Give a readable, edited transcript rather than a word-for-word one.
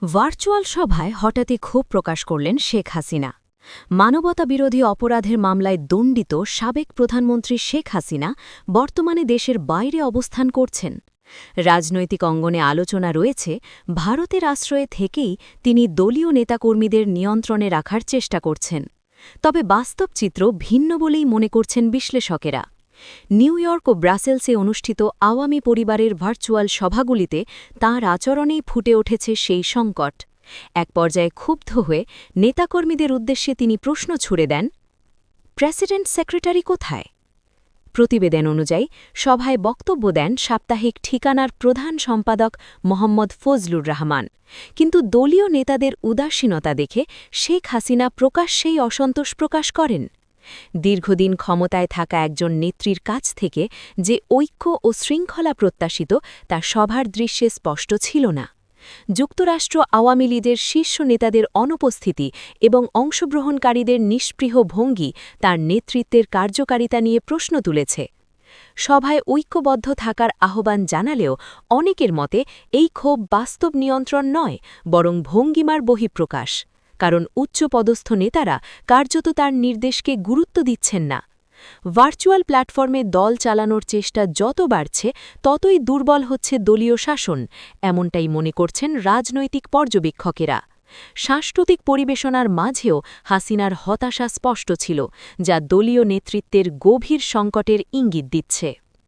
Virtual সভায় হঠাৎই ক্ষোভ প্রকাশ করলেন শেখ হাসিনা। মানবতাবিরোধী অপরাধের মামলায় দণ্ডিত সাবেক প্রধানমন্ত্রী শেখ হাসিনা বর্তমানে দেশের বাইরে অবস্থান করছেন। রাজনৈতিক অঙ্গনে আলোচনা রয়েছে, ভারতের আশ্রয়ে থেকেই তিনি দলীয় নেতাকর্মীদের নিয়ন্ত্রণে রাখার চেষ্টা করছেন। তবে বাস্তব চিত্র ভিন্ন বলেই মনে করছেন বিশ্লেষকেরা। নিউ ইয়র্ক ও ব্রাসেলসে অনুষ্ঠিত আওয়ামী পরিবারের ভার্চুয়াল সভাগুলিতে তাঁর আচরণেই ফুটে উঠেছে সেই সংকট। এক পর্যায়ে ক্ষুব্ধ হয়ে নেতাকর্মীদের উদ্দেশ্যে তিনি প্রশ্ন ছুড়ে দেন, প্রেসিডেন্ট সেক্রেটারি কোথায়? প্রতিবেদন অনুযায়ী সভায় বক্তব্য দেন সাপ্তাহিক ঠিকানার প্রধান সম্পাদক মোহাম্মদ ফজলুর রহমান। কিন্তু দলীয় নেতাদের উদাসীনতা দেখে শেখ হাসিনা প্রকাশ্যেই অসন্তোষ প্রকাশ করেন। দীর্ঘদিন ক্ষমতায় থাকা একজন নেত্রীর কাছ থেকে যে ঐক্য ও শৃঙ্খলা প্রত্যাশিত তা সভার দৃশ্যে স্পষ্ট ছিল না। যুক্তরাষ্ট্র আওয়ামী লীগের শীর্ষ নেতাদের অনুপস্থিতি এবং অংশগ্রহণকারীদের নিষ্পৃহ ভঙ্গি তার নেতৃত্বের কার্যকারিতা নিয়ে প্রশ্ন তুলেছে। সভায় ঐক্যবদ্ধ থাকার আহ্বান জানালেও অনেকের মতে এই ক্ষোভ বাস্তব নিয়ন্ত্রণ নয়, বরং ভঙ্গিমার বহিঃপ্রকাশ। কারণ উচ্চপদস্থ নেতারা কার্যত তার নির্দেশকে গুরুত্ব দিচ্ছেন না। ভার্চুয়াল প্ল্যাটফর্মে দল চালানোর চেষ্টা যত বাড়ছে ততই দুর্বল হচ্ছে দলীয় শাসন, এমনটাই মনে করছেন রাজনৈতিক পর্যবেক্ষকেরা। সাংস্কৃতিক পরিবেশনার মাঝেও হাসিনার হতাশা স্পষ্ট ছিল, যা দলীয় নেতৃত্বের গভীর সংকটের ইঙ্গিত দিচ্ছে।